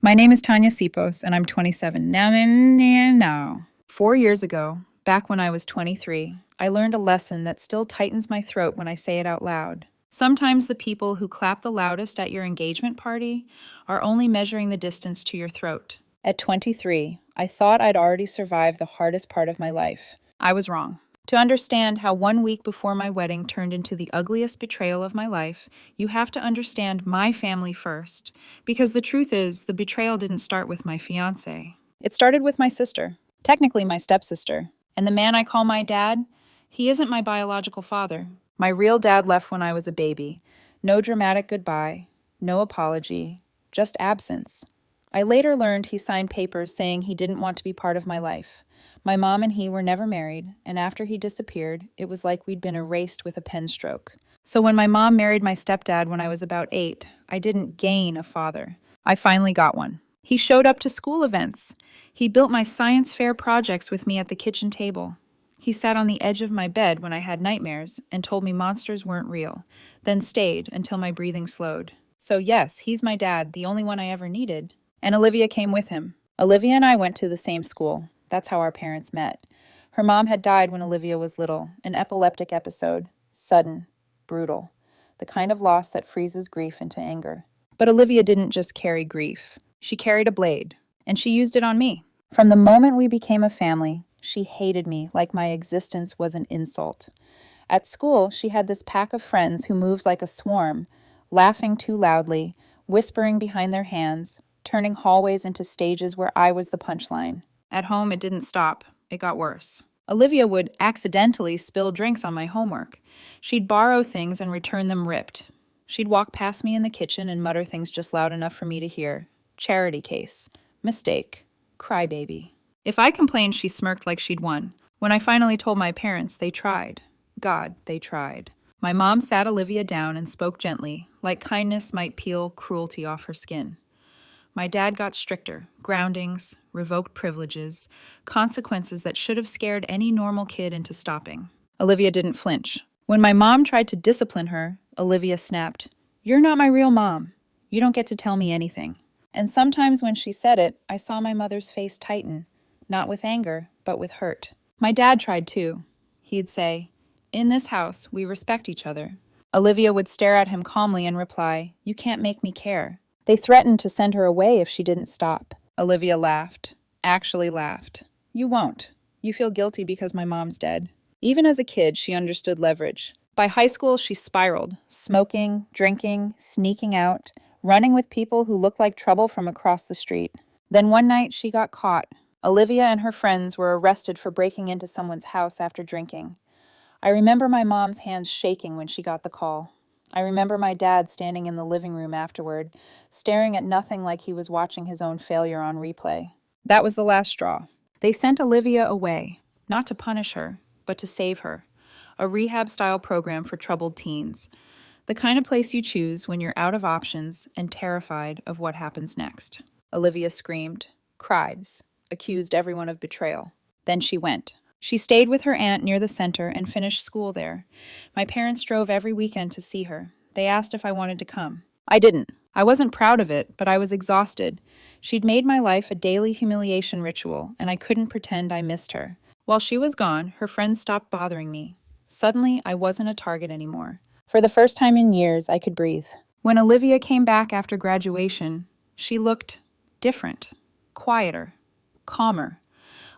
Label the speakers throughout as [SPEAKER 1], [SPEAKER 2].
[SPEAKER 1] My name is Tanya Sipos, and I'm 27 now. 4 years ago, back when I was 23, I learned a lesson that still tightens my throat when I say it out loud. Sometimes the people who clap the loudest at your engagement party are only measuring the distance to your throat. At 23, I thought I'd already survived the hardest part of my life. I was wrong. To understand how 1 week before my wedding turned into the ugliest betrayal of my life, you have to understand my family first. Because the truth is, the betrayal didn't start with my fiancé. It started with my sister, technically my stepsister. And the man I call my dad, he isn't my biological father. My real dad left when I was a baby. No dramatic goodbye, no apology, just absence. I later learned he signed papers saying he didn't want to be part of my life. My mom and he were never married, and after he disappeared, it was like we'd been erased with a pen stroke. So when my mom married my stepdad when I was about 8, I didn't gain a father. I finally got one. He showed up to school events. He built my science fair projects with me at the kitchen table. He sat on the edge of my bed when I had nightmares and told me monsters weren't real, then stayed until my breathing slowed. So yes, he's my dad, the only one I ever needed. And Olivia came with him. Olivia and I went to the same school. That's how our parents met. Her mom had died when Olivia was little, an epileptic episode, sudden, brutal, the kind of loss that freezes grief into anger. But Olivia didn't just carry grief. She carried a blade, and she used it on me. From the moment we became a family, she hated me like my existence was an insult. At school, she had this pack of friends who moved like a swarm, laughing too loudly, whispering behind their hands, turning hallways into stages where I was the punchline. At home, it didn't stop. It got worse. Olivia would accidentally spill drinks on my homework. She'd borrow things and return them ripped. She'd walk past me in the kitchen and mutter things just loud enough for me to hear. Charity case. Mistake. Crybaby. If I complained, she smirked like she'd won. When I finally told my parents, they tried. God, they tried. My mom sat Olivia down and spoke gently, like kindness might peel cruelty off her skin. My dad got stricter, groundings, revoked privileges, consequences that should have scared any normal kid into stopping. Olivia didn't flinch. When my mom tried to discipline her, Olivia snapped, "You're not my real mom. You don't get to tell me anything." And sometimes when she said it, I saw my mother's face tighten, not with anger, but with hurt. My dad tried too. He'd say, "In this house, we respect each other." Olivia would stare at him calmly and reply, "You can't make me care." They threatened to send her away if she didn't stop. Olivia laughed. Actually laughed. "You won't. You feel guilty because my mom's dead." Even as a kid, she understood leverage. By high school, she spiraled, smoking, drinking, sneaking out, running with people who looked like trouble from across the street. Then one night, she got caught. Olivia and her friends were arrested for breaking into someone's house after drinking. I remember my mom's hands shaking when she got the call. I remember my dad standing in the living room afterward, staring at nothing like he was watching his own failure on replay. That was the last straw. They sent Olivia away, not to punish her, but to save her. A rehab-style program for troubled teens. The kind of place you choose when you're out of options and terrified of what happens next. Olivia screamed, cried, accused everyone of betrayal. Then she went. She stayed with her aunt near the center and finished school there. My parents drove every weekend to see her. They asked if I wanted to come. I didn't. I wasn't proud of it, but I was exhausted. She'd made my life a daily humiliation ritual, and I couldn't pretend I missed her. While she was gone, her friends stopped bothering me. Suddenly, I wasn't a target anymore. For the first time in years, I could breathe. When Olivia came back after graduation, she looked different, quieter, calmer.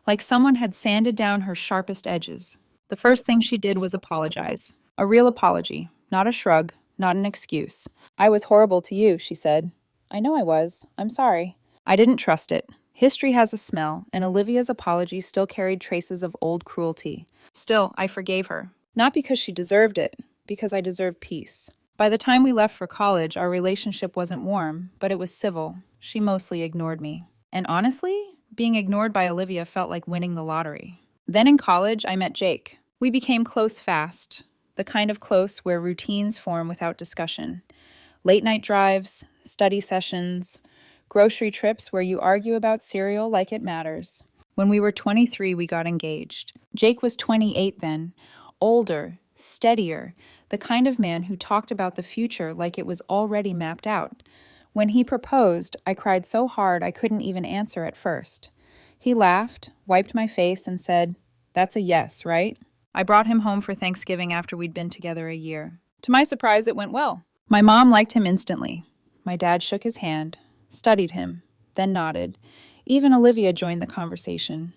[SPEAKER 1] Like someone had sanded down her sharpest edges. The first thing she did was apologize. A real apology, not a shrug, not an excuse. "I was horrible to you," she said. "I know I was. I'm sorry." I didn't trust it. History has a smell, and Olivia's apology still carried traces of old cruelty. Still, I forgave her. Not because she deserved it, because I deserved peace. By the time we left for college, our relationship wasn't warm, but it was civil. She mostly ignored me. And honestly, being ignored by Olivia felt like winning the lottery. Then in college, I met Jake. We became close fast, the kind of close where routines form without discussion. Late night drives, study sessions, grocery trips where you argue about cereal like it matters. When we were 23, we got engaged. Jake was 28 then, older, steadier, the kind of man who talked about the future like it was already mapped out. When he proposed, I cried so hard I couldn't even answer at first. He laughed, wiped my face, and said, "That's a yes, right?" I brought him home for Thanksgiving after we'd been together a year. To my surprise, it went well. My mom liked him instantly. My dad shook his hand, studied him, then nodded. Even Olivia joined the conversation.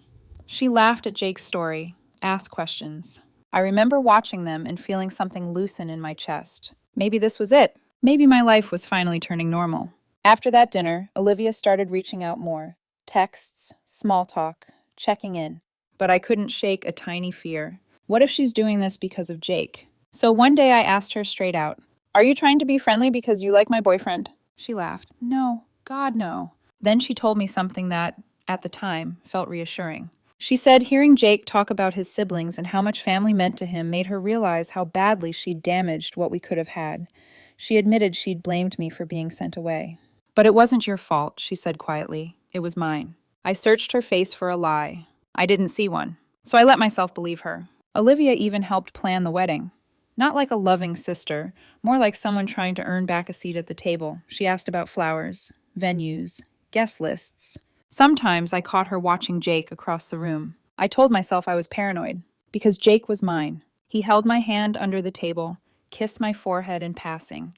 [SPEAKER 1] She laughed at Jake's story, asked questions. I remember watching them and feeling something loosen in my chest. Maybe this was it. Maybe my life was finally turning normal. After that dinner, Olivia started reaching out more. Texts, small talk, checking in. But I couldn't shake a tiny fear. What if she's doing this because of Jake? So one day I asked her straight out, "Are you trying to be friendly because you like my boyfriend?" She laughed. "No, God, no." Then she told me something that, at the time, felt reassuring. She said hearing Jake talk about his siblings and how much family meant to him made her realize how badly she'd damaged what we could have had. She admitted she'd blamed me for being sent away. "But it wasn't your fault," she said quietly. "It was mine." I searched her face for a lie. I didn't see one, so I let myself believe her. Olivia even helped plan the wedding. Not like a loving sister, more like someone trying to earn back a seat at the table. She asked about flowers, venues, guest lists. Sometimes I caught her watching Jake across the room. I told myself I was paranoid, because Jake was mine. He held my hand under the table, kissed my forehead in passing,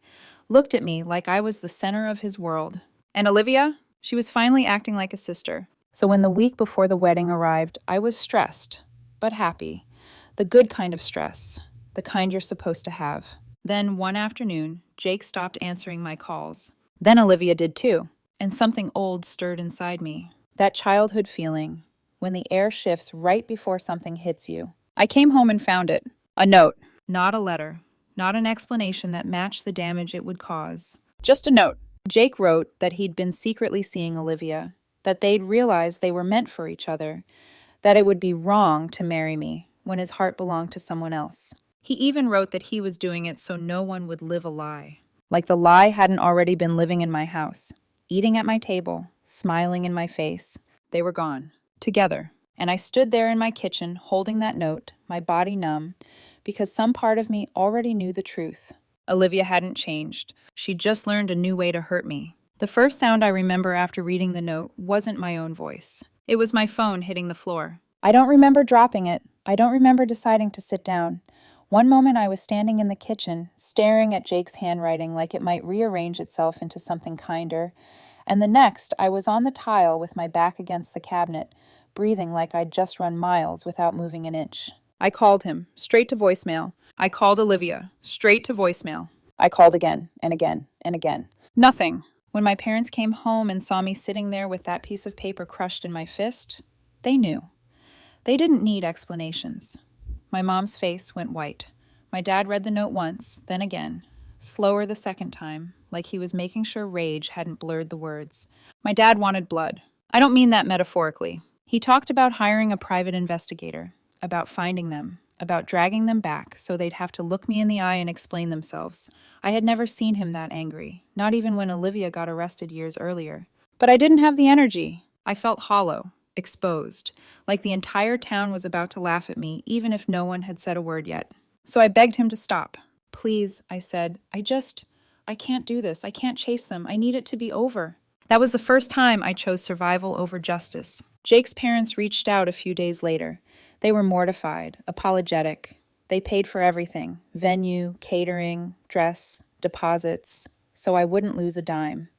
[SPEAKER 1] looked at me like I was the center of his world. And Olivia? She was finally acting like a sister. So when the week before the wedding arrived, I was stressed, but happy. The good kind of stress, the kind you're supposed to have. Then one afternoon, Jake stopped answering my calls. Then Olivia did too, and something old stirred inside me. That childhood feeling, when the air shifts right before something hits you. I came home and found it. A note, not a letter, not an explanation that matched the damage it would cause. Just a note. Jake wrote that he'd been secretly seeing Olivia, that they'd realized they were meant for each other, that it would be wrong to marry me when his heart belonged to someone else. He even wrote that he was doing it so no one would live a lie. Like the lie hadn't already been living in my house, eating at my table, smiling in my face. They were gone, together. And I stood there in my kitchen holding that note, my body numb, because some part of me already knew the truth. Olivia hadn't changed. She'd just learned a new way to hurt me. The first sound I remember after reading the note wasn't my own voice. It was my phone hitting the floor. I don't remember dropping it. I don't remember deciding to sit down. One moment I was standing in the kitchen, staring at Jake's handwriting like it might rearrange itself into something kinder. And the next, I was on the tile with my back against the cabinet, breathing like I'd just run miles without moving an inch. I called him, straight to voicemail. I called Olivia, straight to voicemail. I called again and again and again. Nothing. When my parents came home and saw me sitting there with that piece of paper crushed in my fist, they knew. They didn't need explanations. My mom's face went white. My dad read the note once, then again, slower the second time, like he was making sure rage hadn't blurred the words. My dad wanted blood. I don't mean that metaphorically. He talked about hiring a private investigator, about finding them, about dragging them back so they'd have to look me in the eye and explain themselves. I had never seen him that angry, not even when Olivia got arrested years earlier. But I didn't have the energy. I felt hollow, exposed, like the entire town was about to laugh at me, even if no one had said a word yet. So I begged him to stop. "Please," I said, I can't do this. I can't chase them. I need it to be over." That was the first time I chose survival over justice. Jake's parents reached out a few days later. They were mortified, apologetic. They paid for everything: venue, catering, dress, deposits, so I wouldn't lose a dime.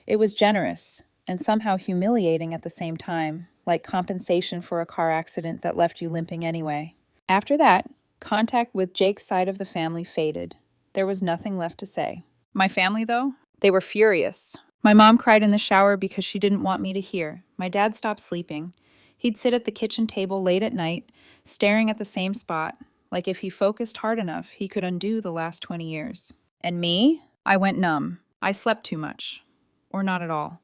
[SPEAKER 1] It was generous, and somehow humiliating at the same time, like compensation for a car accident that left you limping anyway. After that, contact with Jake's side of the family faded. There was nothing left to say. My family, though? They were furious. My mom cried in the shower because she didn't want me to hear. My dad stopped sleeping. He'd sit at the kitchen table late at night, staring at the same spot, like if he focused hard enough, he could undo the last 20 years. And me? I went numb. I slept too much. Or not at all.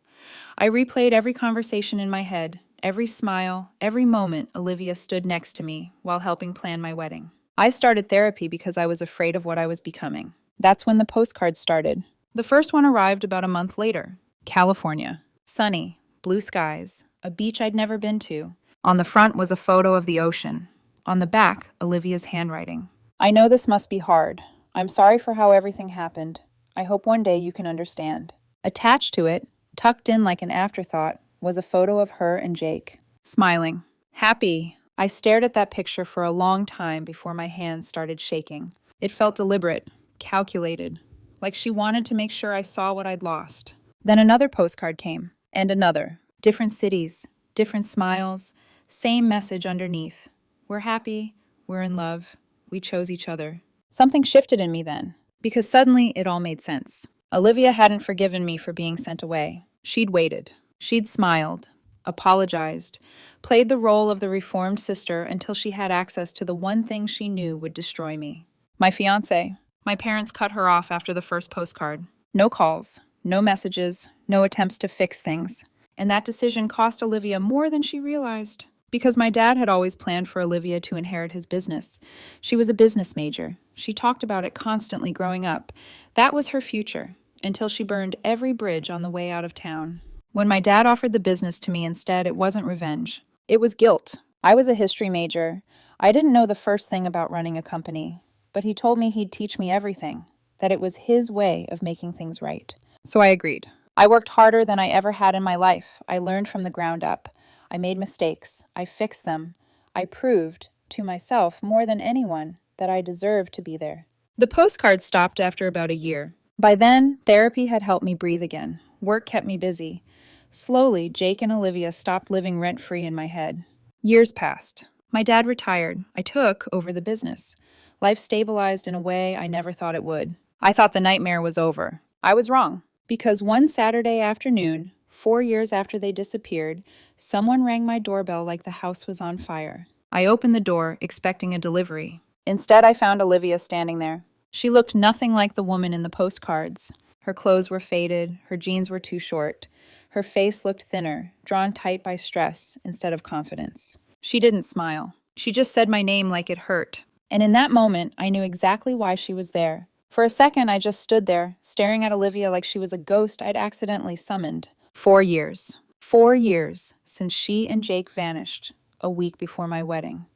[SPEAKER 1] I replayed every conversation in my head, every smile, every moment Olivia stood next to me while helping plan my wedding. I started therapy because I was afraid of what I was becoming. That's when the postcards started. The first one arrived about a month later. California. Sunny, blue skies, a beach I'd never been to. On the front was a photo of the ocean. On the back, Olivia's handwriting. "I know this must be hard. I'm sorry for how everything happened. I hope one day you can understand. Attached to it, tucked in like an afterthought, was a photo of her and Jake. Smiling. Happy. I stared at that picture for a long time before my hands started shaking. It felt deliberate, calculated, like she wanted to make sure I saw what I'd lost. Then another postcard came, and another. Different cities, different smiles, same message underneath. We're happy, we're in love, we chose each other. Something shifted in me then, because suddenly it all made sense. Olivia hadn't forgiven me for being sent away. She'd waited. She'd smiled, apologized, played the role of the reformed sister until she had access to the one thing she knew would destroy me. My fiancé. My parents cut her off after the first postcard. No calls, no messages, no attempts to fix things. And that decision cost Olivia more than she realized. Because my dad had always planned for Olivia to inherit his business. She was a business major. She talked about it constantly growing up. That was her future, until she burned every bridge on the way out of town. When my dad offered the business to me instead, it wasn't revenge. It was guilt. I was a history major. I didn't know the first thing about running a company, but he told me he'd teach me everything, that it was his way of making things right. So I agreed. I worked harder than I ever had in my life. I learned from the ground up. I made mistakes. I fixed them. I proved, to myself more than anyone, that I deserved to be there. The postcards stopped after about a year. By then, therapy had helped me breathe again. Work kept me busy. Slowly, Jake and Olivia stopped living rent-free in my head. Years passed. My dad retired. I took over the business. Life stabilized in a way I never thought it would. I thought the nightmare was over. I was wrong. Because one Saturday afternoon, 4 years after they disappeared, someone rang my doorbell like the house was on fire. I opened the door, expecting a delivery. Instead, I found Olivia standing there. She looked nothing like the woman in the postcards. Her clothes were faded, her jeans were too short. Her face looked thinner, drawn tight by stress instead of confidence. She didn't smile. She just said my name like it hurt. And in that moment, I knew exactly why she was there. For a second, I just stood there, staring at Olivia like she was a ghost I'd accidentally summoned. 4 years. 4 years since she and Jake vanished, a week before my wedding.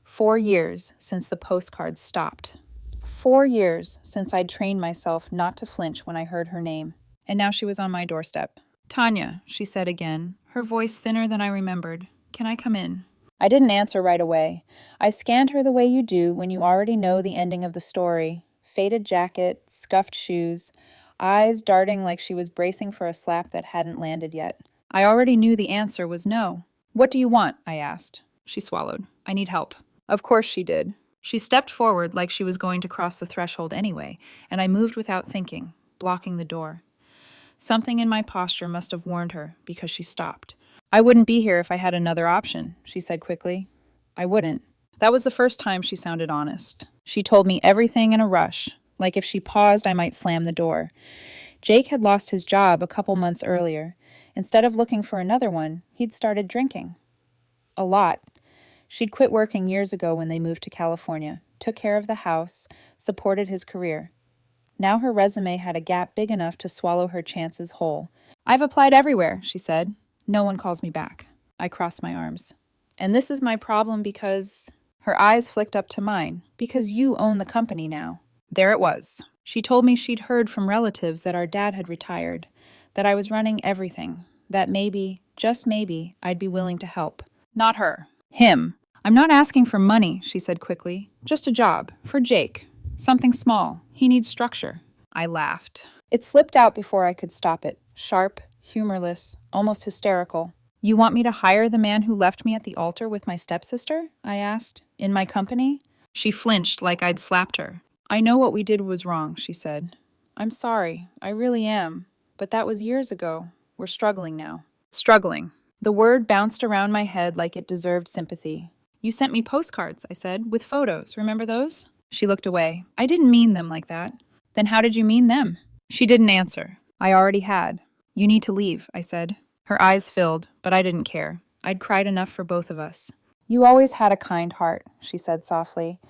[SPEAKER 1] 4 years since the postcards stopped. 4 years since I'd trained myself not to flinch when I heard her name. And now she was on my doorstep. "Tanya," she said again, her voice thinner than I remembered. "Can I come in?" I didn't answer right away. I scanned her the way you do when you already know the ending of the story. Faded jacket, scuffed shoes, eyes darting like she was bracing for a slap that hadn't landed yet. I already knew the answer was no. "What do you want?" I asked. She swallowed. "I need help." Of course she did. She stepped forward like she was going to cross the threshold anyway, and I moved without thinking, blocking the door. Something in my posture must have warned her, because she stopped. "I wouldn't be here if I had another option," she said quickly. "I wouldn't." That was the first time she sounded honest. She told me everything in a rush, like if she paused, I might slam the door. Jake had lost his job a couple months earlier. Instead of looking for another one, he'd started drinking. A lot. She'd quit working years ago when they moved to California, took care of the house, supported his career. Now her resume had a gap big enough to swallow her chances whole. "I've applied everywhere," she said. "No one calls me back." I crossed my arms. "And this is my problem because—" Her eyes flicked up to mine. "Because you own the company now." There it was. She told me she'd heard from relatives that our dad had retired, that I was running everything, that maybe, just maybe, I'd be willing to help. Not her. Him. "I'm not asking for money," she said quickly. "Just a job. For Jake. Something small. He needs structure." I laughed. It slipped out before I could stop it. Sharp, humorless, almost hysterical. "You want me to hire the man who left me at the altar with my stepsister?" I asked. "In my company?" She flinched like I'd slapped her. "I know what we did was wrong," she said. "I'm sorry. I really am. But that was years ago. We're struggling now." Struggling. The word bounced around my head like it deserved sympathy. "You sent me postcards," I said, "with photos. Remember those?" She looked away. "I didn't mean them like that." "Then how did you mean them?" She didn't answer. I already had. "You need to leave," I said. Her eyes filled, but I didn't care. I'd cried enough for both of us. "You always had a kind heart," she said softly.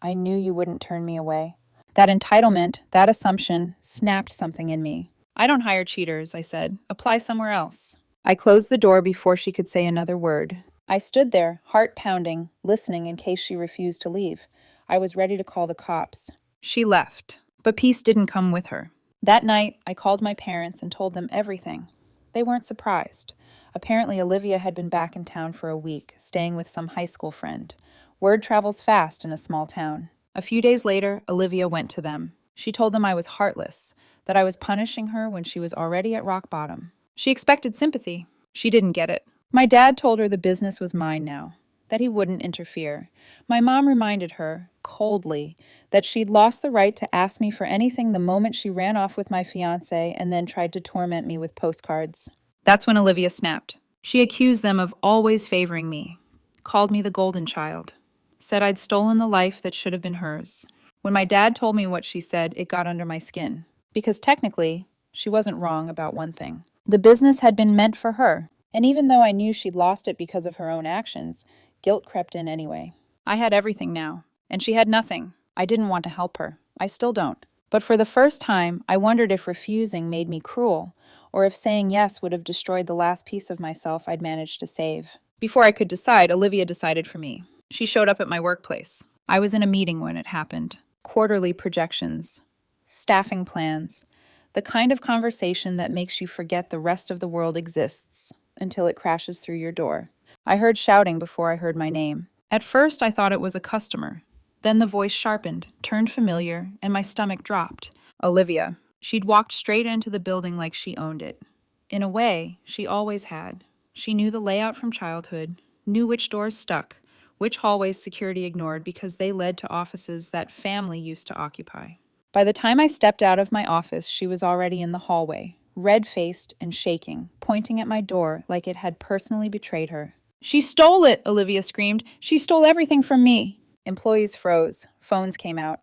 [SPEAKER 1] "I knew you wouldn't turn me away." That entitlement, that assumption, snapped something in me. "I don't hire cheaters," I said. "Apply somewhere else." I closed the door before she could say another word. I stood there, heart pounding, listening in case she refused to leave. I was ready to call the cops. She left, but peace didn't come with her. That night, I called my parents and told them everything. They weren't surprised. Apparently, Olivia had been back in town for a week, staying with some high school friend. Word travels fast in a small town. A few days later, Olivia went to them. She told them I was heartless, that I was punishing her when she was already at rock bottom. She expected sympathy. She didn't get it. My dad told her the business was mine now, that he wouldn't interfere. My mom reminded her, coldly, that she'd lost the right to ask me for anything the moment she ran off with my fiancé and then tried to torment me with postcards. That's when Olivia snapped. She accused them of always favoring me, called me the golden child, said I'd stolen the life that should have been hers. When my dad told me what she said, it got under my skin. Because technically, she wasn't wrong about one thing. The business had been meant for her, and even though I knew she'd lost it because of her own actions, guilt crept in anyway. I had everything now, and she had nothing. I didn't want to help her. I still don't. But for the first time, I wondered if refusing made me cruel, or if saying yes would have destroyed the last piece of myself I'd managed to save. Before I could decide, Olivia decided for me. She showed up at my workplace. I was in a meeting when it happened. Quarterly projections, staffing plans, the kind of conversation that makes you forget the rest of the world exists until it crashes through your door. I heard shouting before I heard my name. At first, I thought it was a customer. Then the voice sharpened, turned familiar, and my stomach dropped. Olivia. She'd walked straight into the building like she owned it. In a way, she always had. She knew the layout from childhood, knew which doors stuck, which hallways security ignored because they led to offices that family used to occupy. By the time I stepped out of my office, she was already in the hallway, red-faced and shaking, pointing at my door like it had personally betrayed her. "She stole it!" Olivia screamed. "She stole everything from me!" Employees froze. Phones came out.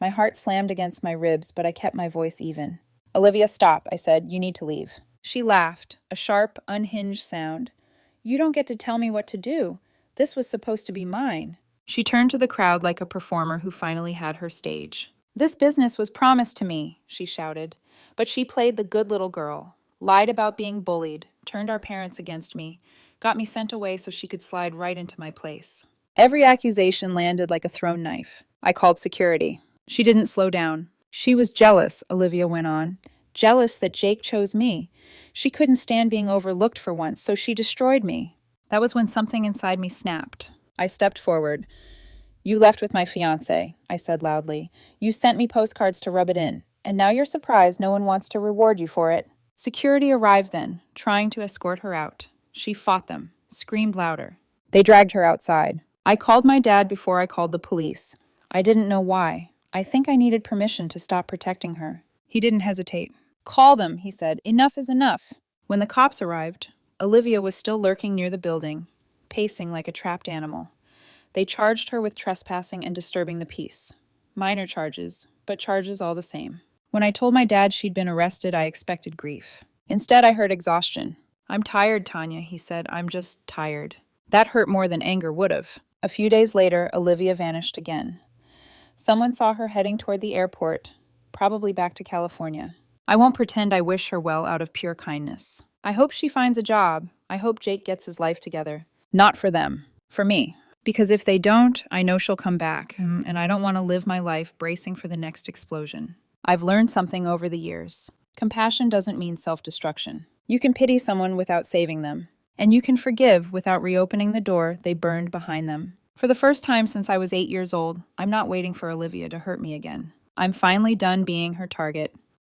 [SPEAKER 1] My heart slammed against my ribs, but I kept my voice even. "Olivia, stop," I said. "You need to leave." She laughed, a sharp, unhinged sound. "You don't get to tell me what to do. This was supposed to be mine." She turned to the crowd like a performer who finally had her stage. "This business was promised to me," she shouted. But she played the good little girl, lied about being bullied, turned our parents against me, got me sent away so she could slide right into my place. Every accusation landed like a thrown knife. I called security. She didn't slow down. She was jealous, Olivia went on. Jealous that Jake chose me. She couldn't stand being overlooked for once, so she destroyed me. That was when something inside me snapped. I stepped forward. "You left with my fiancé," I said loudly. "You sent me postcards to rub it in, and now you're surprised no one wants to reward you for it." Security arrived then, trying to escort her out. She fought them, screamed louder. They dragged her outside. I called my dad before I called the police. I didn't know why. I think I needed permission to stop protecting her. He didn't hesitate. "Call them," he said. "Enough is enough." When the cops arrived, Olivia was still lurking near the building, pacing like a trapped animal. They charged her with trespassing and disturbing the peace. Minor charges, but charges all the same. When I told my dad she'd been arrested, I expected grief. Instead, I heard exhaustion. "I'm tired, Tanya," he said. "I'm just tired." That hurt more than anger would have. A few days later, Olivia vanished again. Someone saw her heading toward the airport, probably back to California. I won't pretend I wish her well out of pure kindness. I hope she finds a job. I hope Jake gets his life together. Not for them. For me. Because if they don't, I know she'll come back, and I don't want to live my life bracing for the next explosion. I've learned something over the years. Compassion doesn't mean self-destruction. You can pity someone without saving them, and you can forgive without reopening the door they burned behind them. For the first time since I was 8 years old, I'm not waiting for Olivia to hurt me again. I'm finally done being her target.